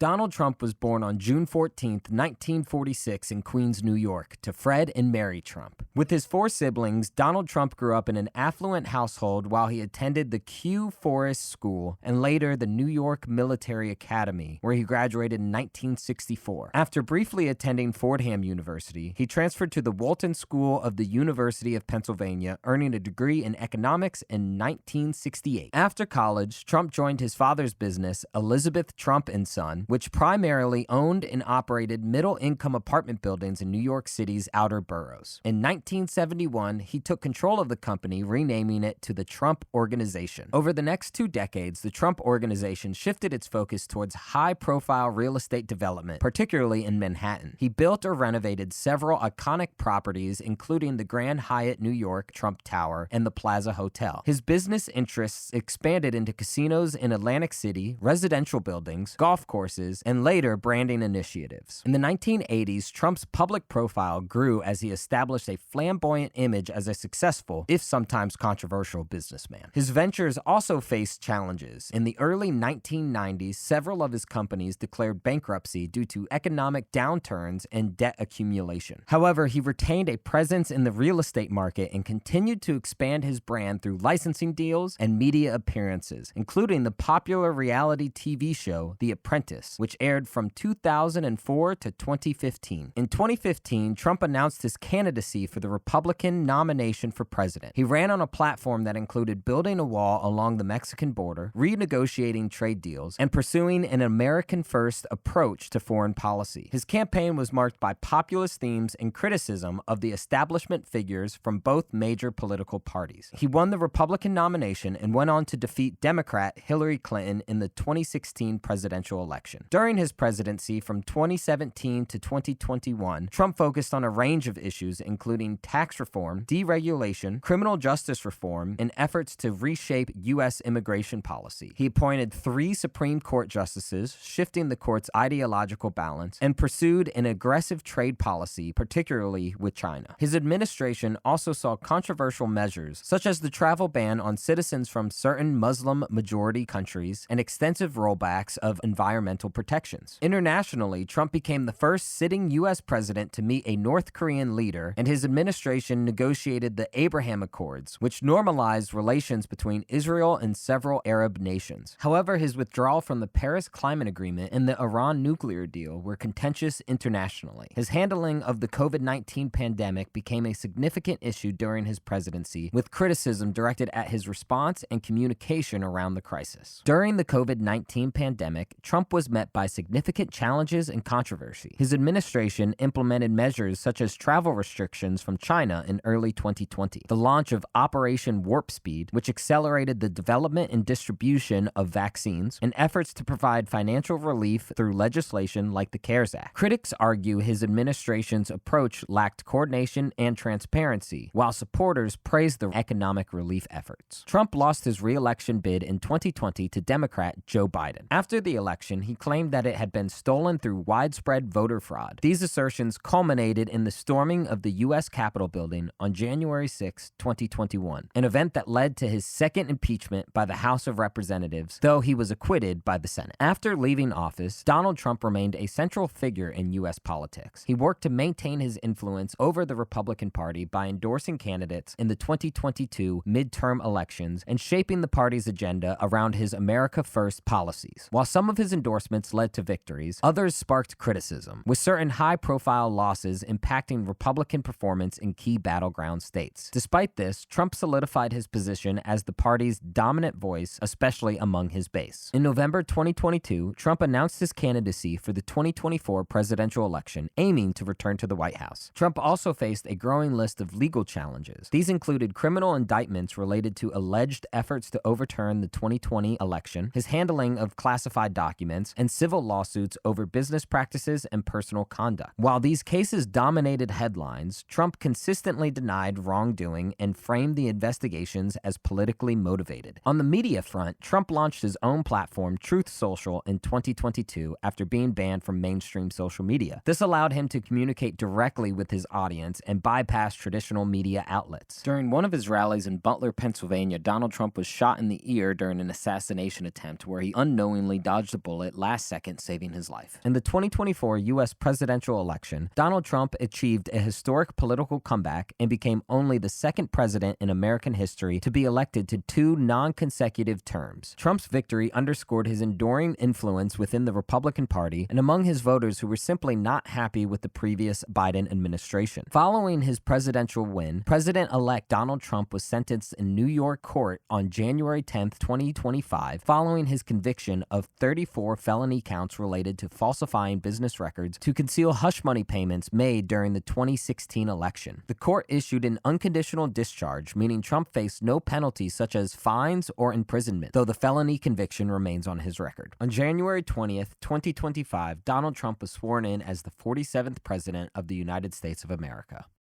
Donald Trump was born on June 14, 1946 in Queens, New York, to Fred and Mary Trump. With his 4 siblings, Donald Trump grew up in an affluent household while he attended the Kew Forest School and later the New York Military Academy, where he graduated in 1964. After briefly attending Fordham University, he transferred to the Walton School of the University of Pennsylvania, earning a degree in economics in 1968. After college, Trump joined his father's business, Elizabeth Trump & Son, which primarily owned and operated middle-income apartment buildings in New York City's outer boroughs. In 1971, he took control of the company, renaming it to the Trump Organization. Over the next 2 decades, the Trump Organization shifted its focus towards high-profile real estate development, particularly in Manhattan. He built or renovated several iconic properties, including the Grand Hyatt New York Trump Tower and the Plaza Hotel. His business interests expanded into casinos in Atlantic City, residential buildings, golf courses, and later branding initiatives. In the 1980s, Trump's public profile grew as he established a flamboyant image as a successful, if sometimes controversial, businessman. His ventures also faced challenges. In the early 1990s, several of his companies declared bankruptcy due to economic downturns and debt accumulation. However, he retained a presence in the real estate market and continued to expand his brand through licensing deals and media appearances, including the popular reality TV show The Apprentice, which aired from 2004 to 2015. In 2015, Trump announced his candidacy for the Republican nomination for president. He ran on a platform that included building a wall along the Mexican border, renegotiating trade deals, and pursuing an American-first approach to foreign policy. His campaign was marked by populist themes and criticism of the establishment figures from both major political parties. He won the Republican nomination and went on to defeat Democrat Hillary Clinton in the 2016 presidential election. During his presidency from 2017 to 2021, Trump focused on a range of issues including tax reform, deregulation, criminal justice reform, and efforts to reshape U.S. immigration policy. He appointed 3 Supreme Court justices, shifting the court's ideological balance, and pursued an aggressive trade policy, particularly with China. His administration also saw controversial measures, such as the travel ban on citizens from certain Muslim-majority countries and extensive rollbacks of environmental protections. Internationally, Trump became the first sitting U.S. president to meet a North Korean leader, and his administration negotiated the Abraham Accords, which normalized relations between Israel and several Arab nations. However, his withdrawal from the Paris Climate Agreement and the Iran nuclear deal were contentious internationally. His handling of the COVID-19 pandemic became a significant issue during his presidency, with criticism directed at his response and communication around the crisis. During the COVID-19 pandemic, Trump was met by significant challenges and controversy. His administration implemented measures such as travel restrictions from China in early 2020, the launch of Operation Warp Speed, which accelerated the development and distribution of vaccines, and efforts to provide financial relief through legislation like the CARES Act. Critics argue his administration's approach lacked coordination and transparency, while supporters praised the economic relief efforts. Trump lost his re-election bid in 2020 to Democrat Joe Biden. After the election, he claimed that it had been stolen through widespread voter fraud. These assertions culminated in the storming of the U.S. Capitol building on January 6, 2021, an event that led to his second impeachment by the House of Representatives, though he was acquitted by the Senate. After leaving office, Donald Trump remained a central figure in U.S. politics. He worked to maintain his influence over the Republican Party by endorsing candidates in the 2022 midterm elections and shaping the party's agenda around his America First policies. While some of his endorsements led to victories, others sparked criticism, with certain high-profile losses impacting Republican performance in key battleground states. Despite this, Trump solidified his position as the party's dominant voice, especially among his base. In November 2022, Trump announced his candidacy for the 2024 presidential election, aiming to return to the White House. Trump also faced a growing list of legal challenges. These included criminal indictments related to alleged efforts to overturn the 2020 election, his handling of classified documents, and civil lawsuits over business practices and personal conduct. While these cases dominated headlines, Trump consistently denied wrongdoing and framed the investigations as politically motivated. On the media front, Trump launched his own platform, Truth Social, in 2022 after being banned from mainstream social media. This allowed him to communicate directly with his audience and bypass traditional media outlets. During one of his rallies in Butler, Pennsylvania, Donald Trump was shot in the ear during an assassination attempt where he unknowingly dodged a bullet, last second saving his life. In the 2024 U.S. presidential election, Donald Trump achieved a historic political comeback and became only the second president in American history to be elected to 2 non-consecutive terms. Trump's victory underscored his enduring influence within the Republican Party and among his voters who were simply not happy with the previous Biden administration. Following his presidential win, President-elect Donald Trump was sentenced in New York court on January 10, 2025, following his conviction of 34 felony counts related to falsifying business records to conceal hush money payments made during the 2016 election. The court issued an unconditional discharge, meaning Trump faced no penalties such as fines or imprisonment, though the felony conviction remains on his record. On January 20th, 2025, Donald Trump was sworn in as the 47th President of the United States of America.